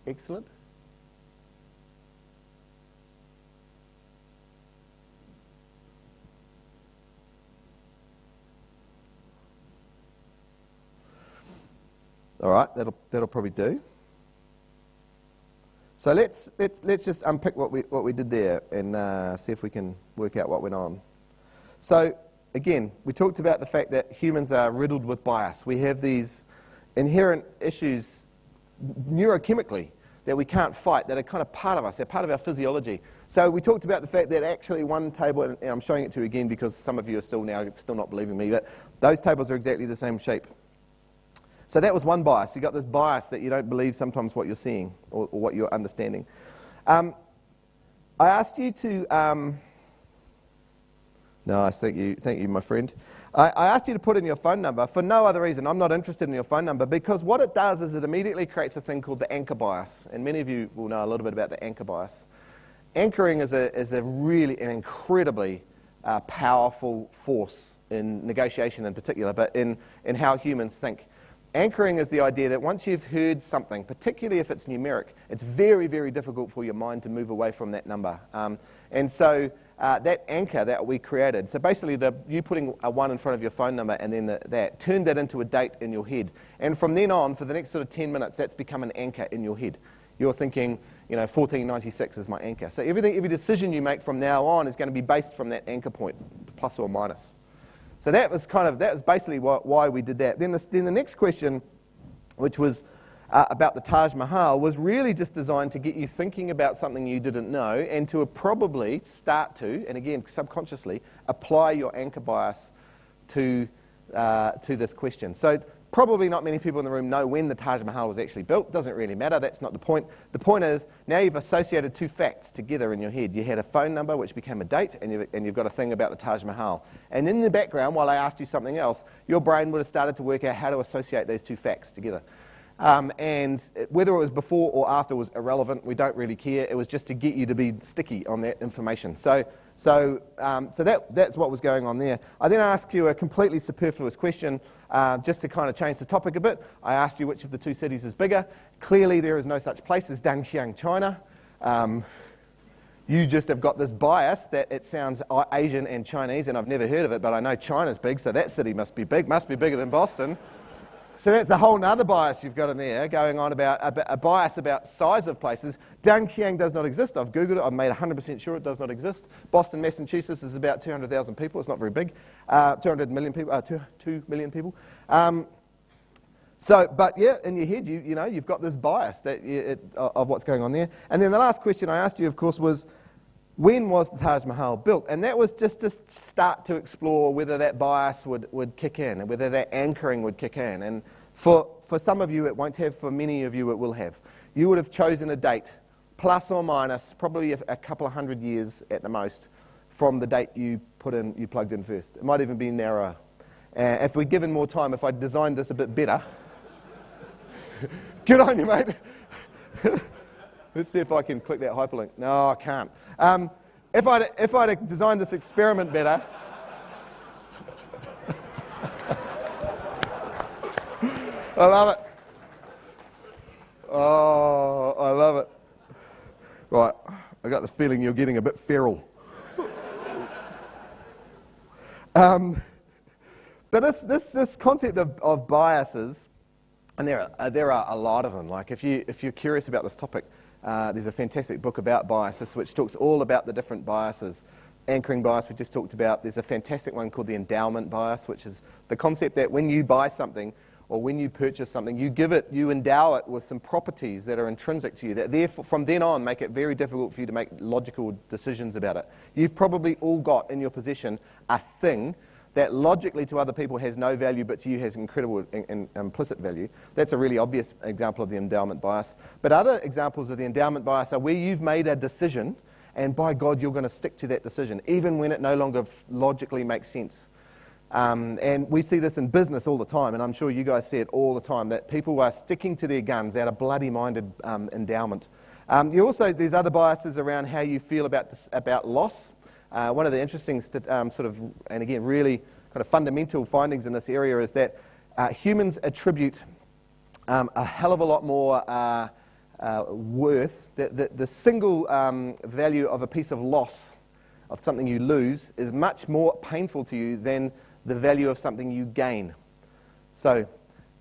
Excellent. All right, that'll probably do. So let's just unpick what we did there and see if we can work out what went on. So again, we talked about the fact that humans are riddled with bias. We have these inherent issues neurochemically that we can't fight, that are kind of part of us, they're part of our physiology. So we talked about the fact that actually one table, and I'm showing it to you again because some of you are still not believing me, but those tables are exactly the same shape. So that was one bias. You got this bias that you don't believe sometimes what you're seeing or what you're understanding. I asked you to... Nice, thank you, my friend. I asked you to put in your phone number for no other reason. I'm not interested in your phone number because what it does is it immediately creates a thing called the anchor bias. And many of you will know a little bit about the anchor bias. Anchoring is a really an incredibly powerful force in negotiation in particular, but in how humans think. Anchoring is the idea that once you've heard something, particularly if it's numeric, it's very, very difficult for your mind to move away from that number. And so that anchor that we created, so basically you putting a 1 in front of your phone number and then that turned that into a date in your head. And from then on, for the next sort of 10 minutes, that's become an anchor in your head. You're thinking, 1496 is my anchor. So every decision you make from now on is going to be based from that anchor point, plus or minus. So that was basically why we did that. Then the next question, which was about the Taj Mahal, was really just designed to get you thinking about something you didn't know and to probably start to, and again subconsciously, apply your anchor bias to this question. So probably not many people in the room know when the Taj Mahal was actually built. Doesn't really matter. That's not the point. The point is now you've associated two facts together in your head. You had a phone number which became a date, and you've got a thing about the Taj Mahal. And in the background, while I asked you something else, your brain would have started to work out how to associate those two facts together. And whether it was before or after was irrelevant. We don't really care. It was just to get you to be sticky on that information. So that's what was going on there. I then asked you a completely superfluous question, just to kind of change the topic a bit. I asked you which of the two cities is bigger. Clearly there is no such place as Dangxiang, China. You just have got this bias that it sounds Asian and Chinese, and I've never heard of it, but I know China's big, so that city must be big, must be bigger than Boston. So that's a whole other bias you've got in there, going on about a bias about size of places. Dangxiang does not exist. I've Googled it. I've made 100% sure it does not exist. Boston, Massachusetts is about 200,000 people. It's not very big. 200 million people, 2 million people. But yeah, in your head, you've got this bias of what's going on there. And then the last question I asked you, of course, was, when was the Taj Mahal built? And that was just to start to explore whether that bias would kick in and whether that anchoring would kick in. And for some of you it won't have, for many of you it will have. You would have chosen a date, plus or minus, probably a couple of 100 years at the most, from the date you plugged in first. It might even be narrower. If we'd given more time, if I'd designed this a bit better, good on you, mate. Let's see if I can click that hyperlink. No, I can't. If I'd designed this experiment better, I love it. Oh, I love it. Right, I got the feeling you're getting a bit feral. But this concept of biases, and there are a lot of them. Like if you're curious about this topic, there's a fantastic book about biases which talks all about the different biases. Anchoring bias we just talked about. There's a fantastic one called the endowment bias, which is the concept that when you buy something or when you purchase something, you endow it with some properties that are intrinsic to you, that therefore from then on make it very difficult for you to make logical decisions about it. You've probably all got in your possession a thing that logically to other people has no value, but to you has incredible implicit value. That's a really obvious example of the endowment bias. But other examples of the endowment bias are where you've made a decision, and by God, you're going to stick to that decision, even when it no longer logically makes sense. And we see this in business all the time, and I'm sure you guys see it all the time, that people are sticking to their guns out of bloody-minded endowment. There's other biases around how you feel about loss. One of the interesting and again, really kind of fundamental findings in this area is that humans attribute a hell of a lot more worth. The single value of a piece of loss, of something you lose, is much more painful to you than the value of something you gain. So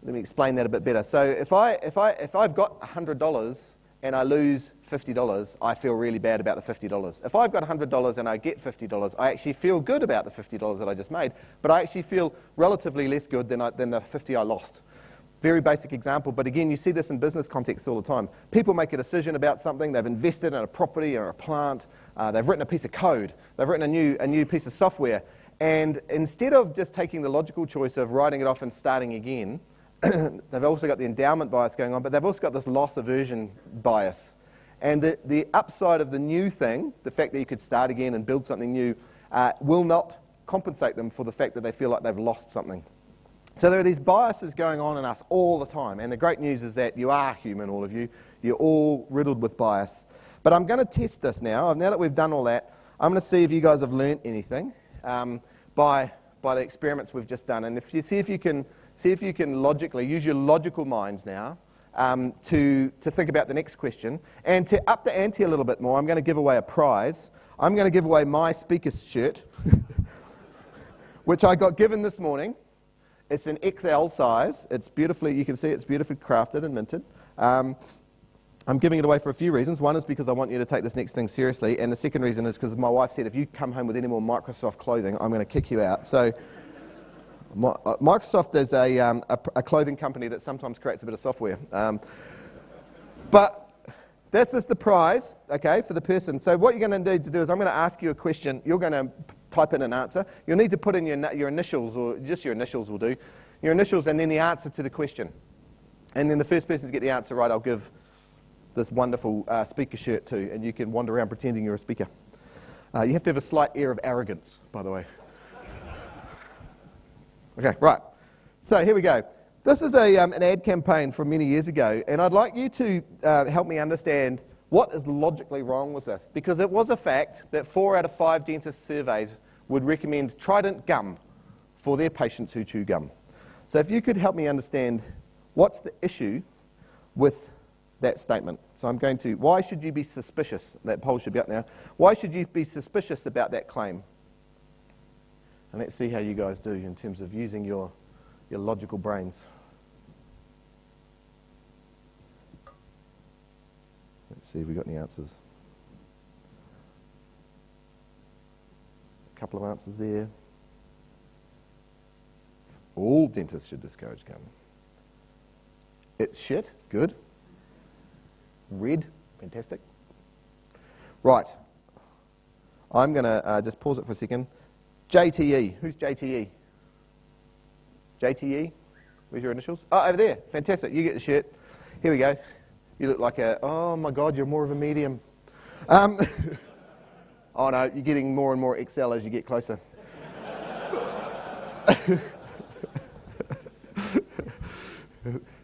let me explain that a bit better. So if I've got $100 and I lose $50, I feel really bad about the $50. If I've got $100 and I get $50, I actually feel good about the $50 that I just made, but I actually feel relatively less good than the 50 I lost. Very basic example, but again, you see this in business contexts all the time. People make a decision about something, they've invested in a property or a plant, they've written a piece of code, they've written a new piece of software, and instead of just taking the logical choice of writing it off and starting again, they've also got the endowment bias going on, but they've also got this loss aversion bias. And the upside of the new thing, the fact that you could start again and build something new, will not compensate them for the fact that they feel like they've lost something. So there are these biases going on in us all the time, and the great news is that you are human, all of you. You're all riddled with bias. But I'm going to test this now. Now that we've done all that, I'm going to see if you guys have learned anything by the experiments we've just done. And see if you can logically use your logical minds now to think about the next question. And to up the ante a little bit more, I'm going to give away a prize. I'm going to give away my speaker's shirt, which I got given this morning. It's an XL size. It's beautifully, you can see it's beautifully crafted and minted. I'm giving it away for a few reasons. One is because I want you to take this next thing seriously, and the second reason is because my wife said if you come home with any more Microsoft clothing, I'm going to kick you out. So Microsoft is a clothing company that sometimes creates a bit of software. But that's just the prize, okay, for the person. So what you're going to need to do is I'm going to ask you a question. You're going to type in an answer. You'll need to put in your initials, or just your initials will do. Your initials and then the answer to the question. And then the first person to get the answer right, I'll give this wonderful speaker shirt to, and you can wander around pretending you're a speaker. You have to have a slight air of arrogance, by the way. Okay, right. So here we go. This is an ad campaign from many years ago, and I'd like you to help me understand what is logically wrong with this, because it was a fact that 4 out of 5 dentist surveys would recommend Trident gum for their patients who chew gum. So if you could help me understand what's the issue with that statement. So I'm going to, why should you be suspicious? That poll should be up now. Why should you be suspicious about that claim? And let's see how you guys do in terms of using your logical brains. Let's see if we've got any answers. A couple of answers there. All dentists should discourage gum. It's shit, good. Red, fantastic. Right. I'm going to just pause it for a second. JTE. Who's JTE? JTE? Where's your initials? Oh, over there. Fantastic. You get the shirt. Here we go. You look like oh my God, you're more of a medium. Oh no, you're getting more and more XL as you get closer.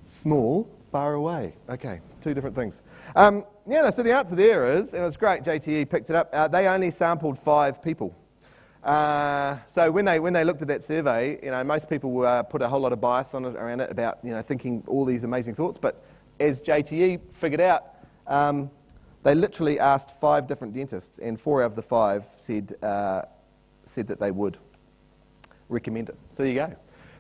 Small, far away. Okay, 2 different things. So the answer there is, and it's great, JTE picked it up, they only sampled 5 people. So when they looked at that survey, most people put a whole lot of bias on it, around it, about thinking all these amazing thoughts. But as JTE figured out, they literally asked 5 different dentists, and 4 of the 5 said that they would recommend it. So there you go.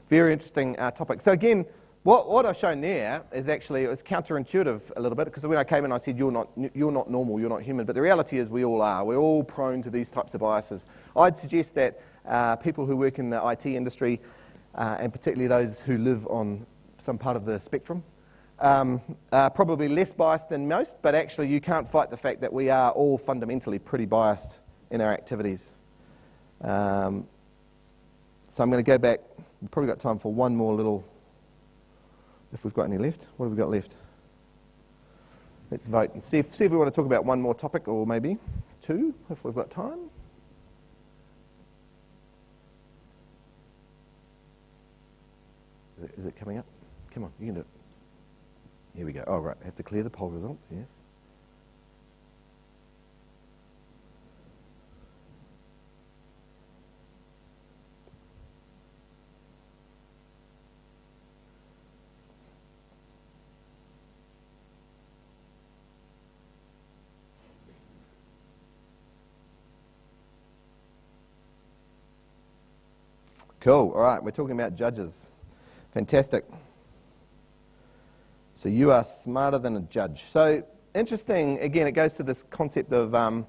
Very interesting topic. So again, what I've shown there is actually, it's counterintuitive a little bit, because when I came in I said you're not normal, you're not human, but the reality is we all are. We're all prone to these types of biases. I'd suggest that people who work in the IT industry, and particularly those who live on some part of the spectrum, are probably less biased than most, but actually you can't fight the fact that we are all fundamentally pretty biased in our activities. So I'm going to go back. We've probably got time for one more little, if we've got any left. What have we got left? Let's vote and see if we want to talk about one more topic, or maybe 2, if we've got time. Is it coming up? Come on, you can do it. Here we go. Oh, right. I have to clear the poll results, yes. Cool. All right. We're talking about judges. Fantastic. So you are smarter than a judge. So interesting. Again, it goes to this concept of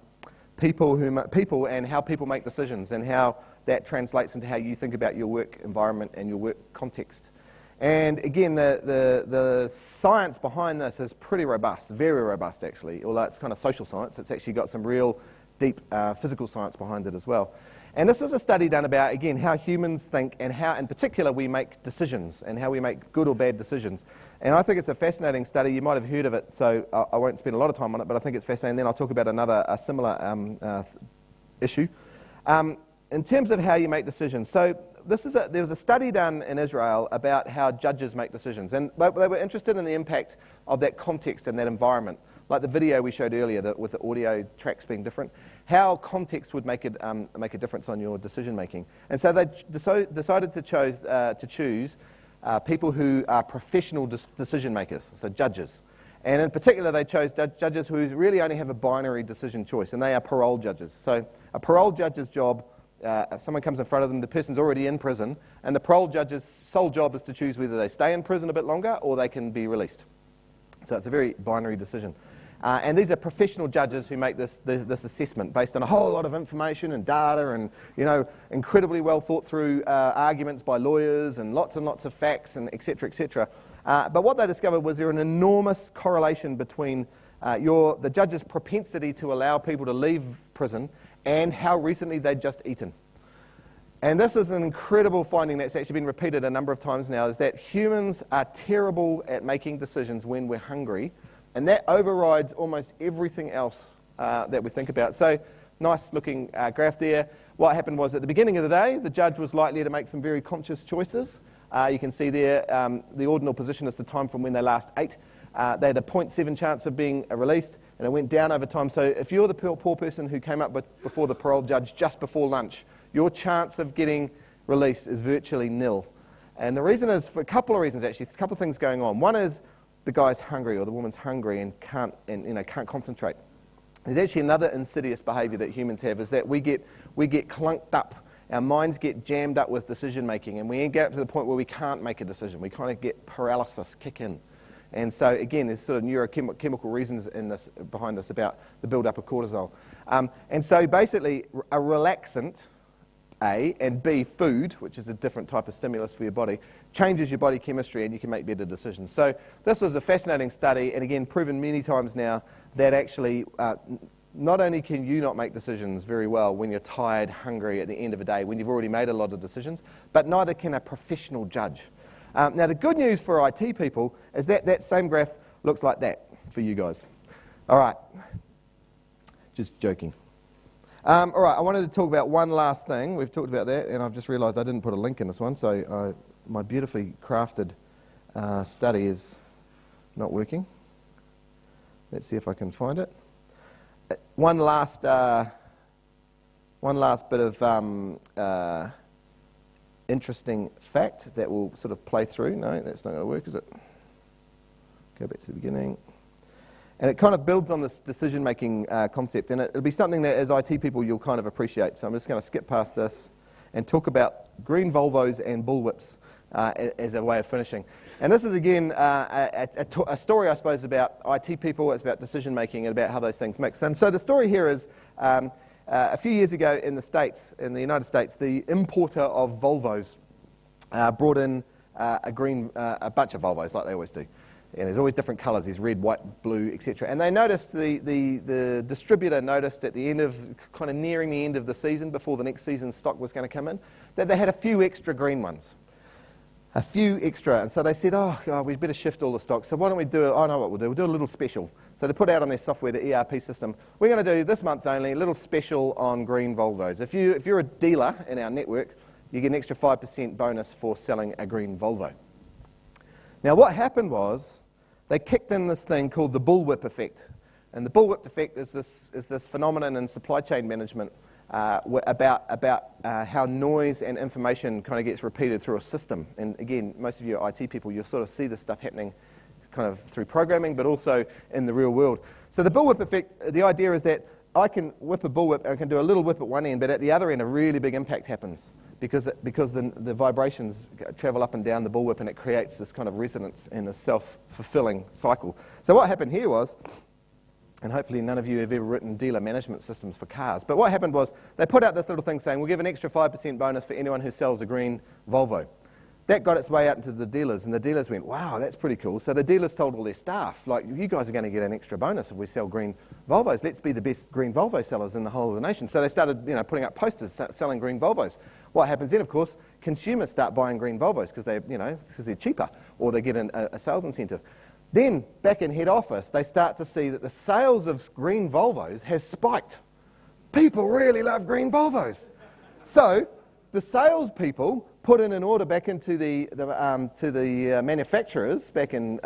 people and how people make decisions and how that translates into how you think about your work environment and your work context. And again, the science behind this is pretty robust, very robust actually. Although it's kind of social science, it's actually got some real deep physical science behind it as well. And this was a study done about, again, how humans think and how, in particular, we make decisions and how we make good or bad decisions. And I think it's a fascinating study. You might have heard of it, so I won't spend a lot of time on it, but I think it's fascinating. Then I'll talk about a similar issue. In terms of how you make decisions, so there was a study done in Israel about how judges make decisions. And they were interested in the impact of that context and that environment. Like the video we showed earlier with the audio tracks being different, how context would make a difference on your decision making. And so they decided to choose people who are professional decision makers, so judges. And in particular, they chose judges who really only have a binary decision choice, and they are parole judges. So a parole judge's job, if someone comes in front of them, the person's already in prison, and the parole judge's sole job is to choose whether they stay in prison a bit longer or they can be released. So it's a very binary decision. And these are professional judges who make this assessment based on a whole lot of information and data and, incredibly well thought through arguments by lawyers and lots of facts and et cetera, et cetera. But what they discovered was there an enormous correlation between the judge's propensity to allow people to leave prison and how recently they'd just eaten. And this is an incredible finding that's actually been repeated a number of times now, is that humans are terrible at making decisions when we're hungry. And that overrides almost everything else that we think about. So, nice looking graph there. What happened was at the beginning of the day, the judge was likely to make some very conscious choices. You can see there the ordinal position is the time from when they last ate. They had a 0.7 chance of being released, and it went down over time. So if you're the poor person who came up before the parole judge just before lunch, your chance of getting released is virtually nil. And the reason is for a couple of reasons, actually. A couple of things going on. One is the guy's hungry or the woman's hungry and can't concentrate. There's actually another insidious behaviour that humans have, is that we get clunked up. Our minds get jammed up with decision making, and we get up to the point where we can't make a decision. We kind of get paralysis kick in. And so again, there's sort of neurochemical reasons behind this about the build-up of cortisol. And so basically, a relaxant, A, and B, food, which is a different type of stimulus for your body, changes your body chemistry and you can make better decisions. So this was a fascinating study, and again, proven many times now that actually not only can you not make decisions very well when you're tired, hungry at the end of a day, when you've already made a lot of decisions, but neither can a professional judge. Now, the good news for IT people is that same graph looks like that for you guys. All right, just joking. All right, I wanted to talk about one last thing. We've talked about that, and I've just realised I didn't put a link in this one, so my beautifully crafted study is not working. Let's see if I can find it. One last bit of interesting fact that will sort of play through. No, that's not going to work, is it? Go back to the beginning. And it kind of builds on this decision-making concept, and it'll be something that, as IT people, you'll kind of appreciate. So I'm just going to skip past this and talk about green Volvos and bullwhips as a way of finishing. And this is, again, a story, I suppose, about IT people. It's about decision-making and about how those things mix. And so the story here is a few years ago in the United States, the importer of Volvos brought in a bunch of Volvos, like they always do. And there's always different colours, there's red, white, blue, etc. And they noticed, the distributor noticed at the end of, kind of nearing the end of the season, before the next season's stock was going to come in, that they had a few extra green ones. A few extra. And so they said, oh, God, we'd better shift all the stock. So why don't we do, I know what we'll do, we'll do a little special. So they put out on their software, the ERP system, we're going to do this month only a little special on green Volvos. If you're a dealer in our network, you get an extra 5% bonus for selling a green Volvo. Now, what happened was they kicked in this thing called the bullwhip effect. And the bullwhip effect is this phenomenon in supply chain management about how noise and information kind of gets repeated through a system. And again, most of you are IT people, you'll sort of see this stuff happening kind of through programming, but also in the real world. So the bullwhip effect, the idea is that I can whip a bullwhip, I can do a little whip at one end, but at the other end a really big impact happens because the vibrations travel up and down the bullwhip and it creates this kind of resonance and a self-fulfilling cycle. So what happened here was, and hopefully none of you have ever written dealer management systems for cars, but what happened was they put out this little thing saying, we'll give an extra 5% bonus for anyone who sells a green Volvo. That got its way out into the dealers, and the dealers went, wow, that's pretty cool. So the dealers told all their staff, like, you guys are going to get an extra bonus if we sell green Volvos. Let's be the best green Volvo sellers in the whole of the nation. So they started, putting up posters selling green Volvos. What happens then, of course, consumers start buying green Volvos because they're cheaper, or they get a sales incentive. Then, back in head office, they start to see that the sales of green Volvos has spiked. People really love green Volvos. So the salespeople put in an order back into the manufacturers back in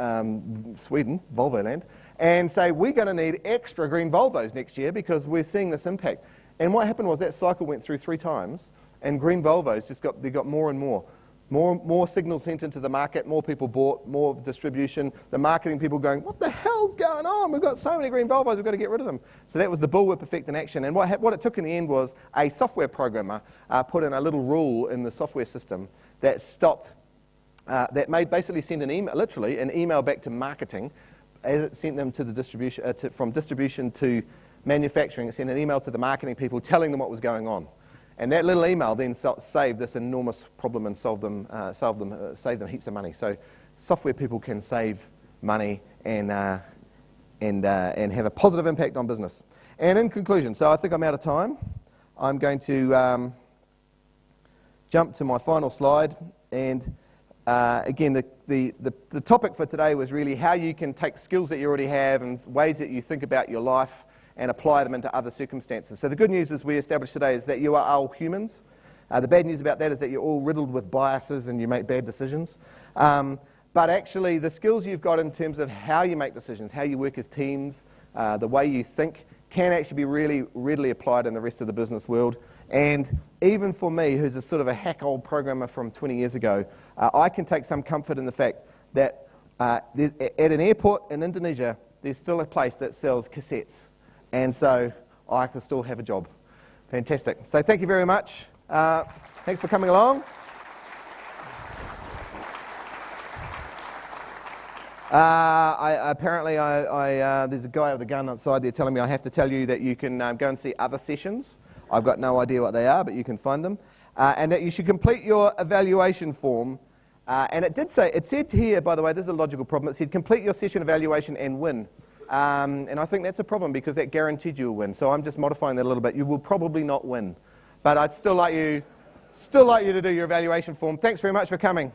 Sweden, Volvoland, and say, we're going to need extra green Volvos next year because we're seeing this impact. And what happened was that cycle went through 3 times, and green Volvos they got more and more. More signals sent into the market, more people bought, more distribution, the marketing people going, what the hell's going on? We've got so many green Volvos, we've got to get rid of them. So that was the bullwhip effect in action. And what it took in the end was a software programmer put in a little rule in the software system that stopped, that made basically send an email back to marketing as it sent them to the distribution, from distribution to manufacturing. It sent an email to the marketing people telling them what was going on. And that little email then saved this enormous problem and saved them heaps of money. So software people can save money and have a positive impact on business. And in conclusion, so I think I'm out of time. I'm going to jump to my final slide. And again, the topic for today was really how you can take skills that you already have and ways that you think about your life and apply them into other circumstances. So the good news is we established today is that you are all humans. The bad news about that is that you're all riddled with biases and you make bad decisions. But actually the skills you've got in terms of how you make decisions, how you work as teams, the way you think, can actually be really readily applied in the rest of the business world. And even for me, who's a sort of a hack old programmer from 20 years ago, I can take some comfort in the fact that at an airport in Indonesia, there's still a place that sells cassettes. And so I can still have a job. Fantastic. So thank you very much. Thanks for coming along. Apparently, there's a guy with a gun outside there telling me I have to tell you that you can go and see other sessions. I've got no idea what they are, but you can find them. And that you should complete your evaluation form. And it said here, by the way, this is a logical problem. It said complete your session evaluation and win. And I think that's a problem because that guaranteed you a win. So I'm just modifying that a little bit. You will probably not win. But I'd still like you to do your evaluation form. Thanks very much for coming.